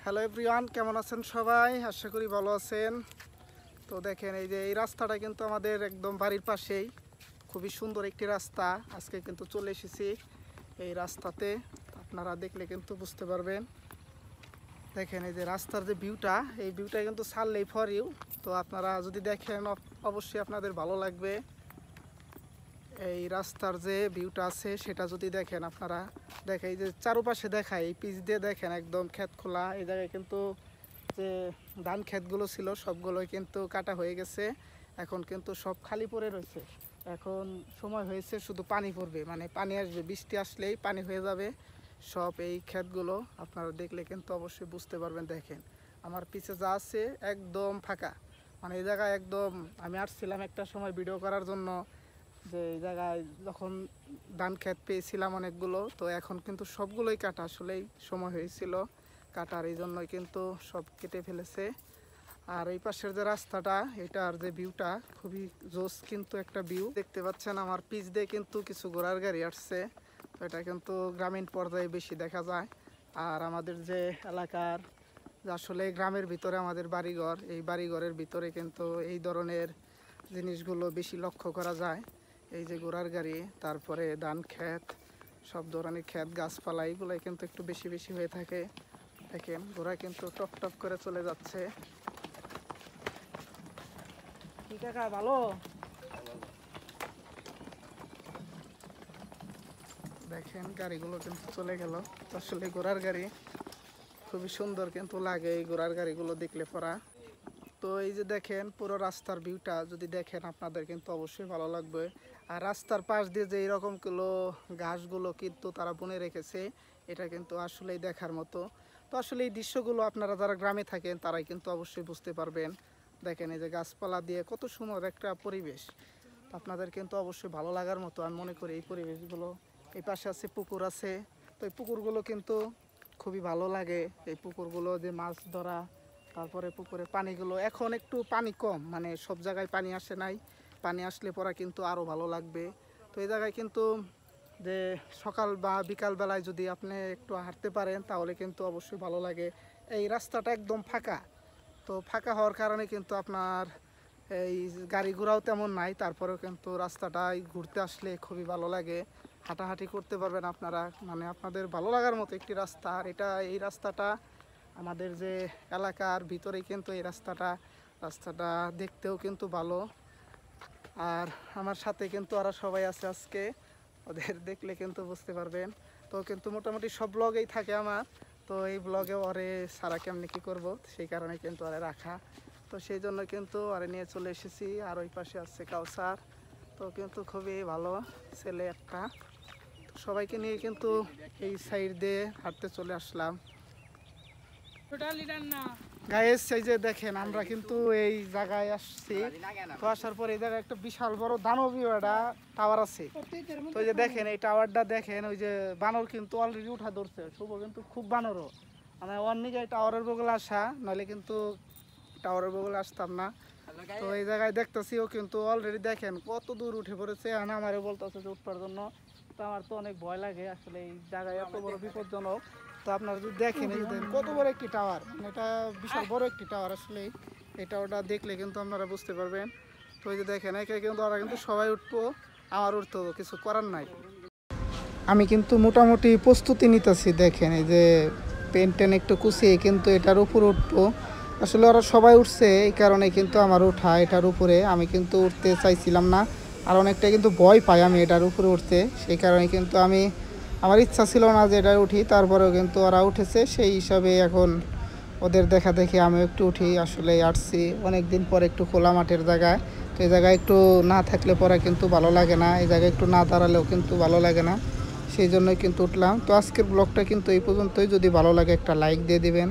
Hello everyone, কেমন আছেন সবাই? আশা করি ভালো আছেন। তো দেখেন, এই যে এই রাস্তাটা কিন্তু আমাদের একদম বাড়ির পাশেই, খুবই সুন্দর একটি রাস্তা। আজকে কিন্তু চলে এসেছি এই রাস্তাতে, আপনারা দেখলে কিন্তু বুঝতে পারবেন। দেখেন এই যে রাস্তার যে ভিউটা, এই ভিউটা কিন্তু ছাড়লেই ফর ইউ। তো আপনারা যদি দেখেন অবশ্যই আপনাদের ভালো লাগবে। এই রাস্তার যে ভিউটা আছে সেটা যদি দেখেন আপনারা, দেখেন এই যে চারপাশে দেখায়, এই পিচ দিয়ে দেখেন একদম ক্ষেত খোলা। এই জায়গায় কিন্তু যে ধান ক্ষেতগুলো ছিল সবগুলোই কিন্তু কাটা হয়ে গেছে, এখন কিন্তু সব খালি পড়ে রয়েছে। এখন সময় হয়েছে শুধু পানি পড়বে, মানে পানি আসবে, বৃষ্টি আসলেই পানি হয়ে যাবে সব এই ক্ষেতগুলো। আপনারা দেখলে কিন্তু অবশ্যই বুঝতে পারবেন। দেখেন আমার পিছে যা আছে একদম ফাঁকা, মানে এই জায়গায় একদম আমি আসছিলাম একটা সময় ভিডিও করার জন্য, যে এই জায়গায় যখন ধান ক্ষেত পেয়েছিলাম অনেকগুলো, তো এখন কিন্তু সবগুলোই কাটা, আসলেই সময় হয়েছিল কাটার, এই জন্যই কিন্তু সব কেটে ফেলেছে। আর এই পাশের যে রাস্তাটা, এটার যে ভিউটা খুবই জোস কিন্তু একটা ভিউ দেখতে পাচ্ছেন। আমার পিচ দিয়ে কিন্তু কিছু ঘোড়ার গাড়ি আসছে, তো এটা কিন্তু গ্রামীণ পর্যায়ে বেশি দেখা যায়। আর আমাদের যে এলাকার, আসলে গ্রামের ভিতরে আমাদের বাড়িঘর, এই বাড়িঘরের ভিতরে কিন্তু এই ধরনের জিনিসগুলো বেশি লক্ষ্য করা যায়। এই যে ঘোড়ার গাড়ি, তারপরে ধান ক্ষেত, সব ধরনের ক্ষেত গাছপালা, এইগুলাই কিন্তু একটু বেশি বেশি হয়ে থাকে। দেখেন ঘোড়া কিন্তু টপ টপ করে চলে যাচ্ছে। কি কাকা ভালো? দেখেন গাড়িগুলো কিন্তু চলে গেল। আসলে ঘোড়ার গাড়ি খুবই সুন্দর কিন্তু লাগে এই ঘোড়ার গাড়িগুলো দেখলে পরা। তো এই যে দেখেন পুরো রাস্তার ভিউটা যদি দেখেন আপনাদের কিন্তু অবশ্যই ভালো লাগবে। আর রাস্তার পাশ দিয়ে যে এরকমগুলো ঘাসগুলো কিন্তু তারা বুনে রেখেছে, এটা কিন্তু আসলেই দেখার মতো। তো আসলে এই দৃশ্যগুলো আপনারা যারা গ্রামে থাকেন তারাই কিন্তু অবশ্যই বুঝতে পারবেন। দেখেন এই যে গাছপালা দিয়ে কত সুন্দর একটা পরিবেশ, আপনাদের কিন্তু অবশ্যই ভালো লাগার মতো আমি মনে করি এই পরিবেশগুলো। এই পাশে আছে পুকুর আছে, তো এই পুকুরগুলো কিন্তু খুবই ভালো লাগে। এই পুকুরগুলো যে মাছ ধরা, তারপরে পুকুরের পানিগুলো এখন একটু পানি কম, মানে সব জায়গায় পানি আসে নাই, পানি আসলে পরে কিন্তু আরও ভালো লাগবে। তো এই জায়গায় কিন্তু যে সকাল বা বিকাল বেলায় যদি আপনি একটু হাঁটতে পারেন তাহলে কিন্তু অবশ্যই ভালো লাগে। এই রাস্তাটা একদম ফাঁকা, তো ফাঁকা হওয়ার কারণে কিন্তু আপনার এই গাড়ি ঘোড়াও তেমন নাই, তারপরেও কিন্তু রাস্তাটায় ঘুরতে আসলে খুবই ভালো লাগে, হাঁটাহাঁটি করতে পারবেন আপনারা, মানে আপনাদের ভালো লাগার মতো একটি রাস্তা। আর এই রাস্তাটা আমাদের যে এলাকার ভিতরেই কিন্তু এই রাস্তাটা দেখতেও কিন্তু ভালো। আর আমার সাথে কিন্তু ওরা সবাই আছে আজকে, ওদের দেখলে কিন্তু বুঝতে পারবেন। তো কিন্তু মোটামুটি সব ব্লগেই থাকে আমার, তো এই ব্লগে ওরে সারা কেমনি কী করবো, সেই কারণে কিন্তু ওরে রাখা। তো সেই জন্য কিন্তু ওরে নিয়ে চলে এসেছি। আর ওই পাশে আছে কাউসার, তো কিন্তু খুবই ভালো ছেলে একটা। সবাইকে নিয়ে কিন্তু এই সাইড দিয়ে হাঁটতে চলে আসলাম। গাইস এই যে দেখেন আমরা কিন্তু এই জায়গায় আসছি, তো আসার পর এই জায়গায় একটা বিশাল বড় দানবীয় একটা টাওয়ার আছে। তো এই যে দেখেন এই টাওয়ারটা দেখেন, ওই যে বানর কিন্তু অলরেডি উঠা ধরছে, শুভ কিন্তু খুব বানরও, মানে অনেক টাওয়ারের বগলে আসা, নইলে কিন্তু টাওয়ারের বগলে আসতাম না। তো এই জায়গায় দেখতেছি ও কিন্তু অলরেডি দেখেন কত দূর উঠে পড়েছে, আর আমারে বলতেছে যে উঠবার জন্য। তো আমার তো অনেক ভয় লাগে আসলে এই জায়গায়, এত বড় বিপজ্জনক। তো আপনারা যদি দেখেন এই যে কত বড় একটি টাওয়ার, মানে এটা বিশাল বড় একটি টাওয়ার, আসলে এটা ওটা দেখলে কিন্তু আপনারা বুঝতে পারবেন। তো এই যে দেখেন একে কিন্তু ওরা কিন্তু সবাই উঠবো, আমার উঠতে হবে, কিছু করার নাই। আমি কিন্তু মোটামুটি প্রস্তুতি নিতেছি, দেখেন এই যে পেন টেন একটু কুচিয়ে কিন্তু এটার উপর উঠবো। আসলে ওরা সবাই উঠছে, এই কারণে কিন্তু আমার ওঠা এটার উপরে। আমি কিন্তু উঠতে চাইছিলাম না, আর অনেকটা কিন্তু ভয় পাই আমি এটার উপরে উঠতে, সেই কারণে কিন্তু আমার ইচ্ছা ছিল না যে এটা উঠি, তারপরেও কিন্তু ওরা উঠেছে, সেই হিসাবে এখন ওদের দেখা দেখি আমিও একটু উঠি। আসলে আসছি অনেক দিন পর একটু খোলা মাঠের জায়গায়, তো এই জায়গায় একটু না থাকলে পরে কিন্তু ভালো লাগে না, এই জায়গায় একটু না দাঁড়ালেও কিন্তু ভালো লাগে না, সেই জন্যই কিন্তু উঠলাম। তো আজকের ব্লগটা কিন্তু এই পর্যন্তই, যদি ভালো লাগে একটা লাইক দিয়ে দিবেন।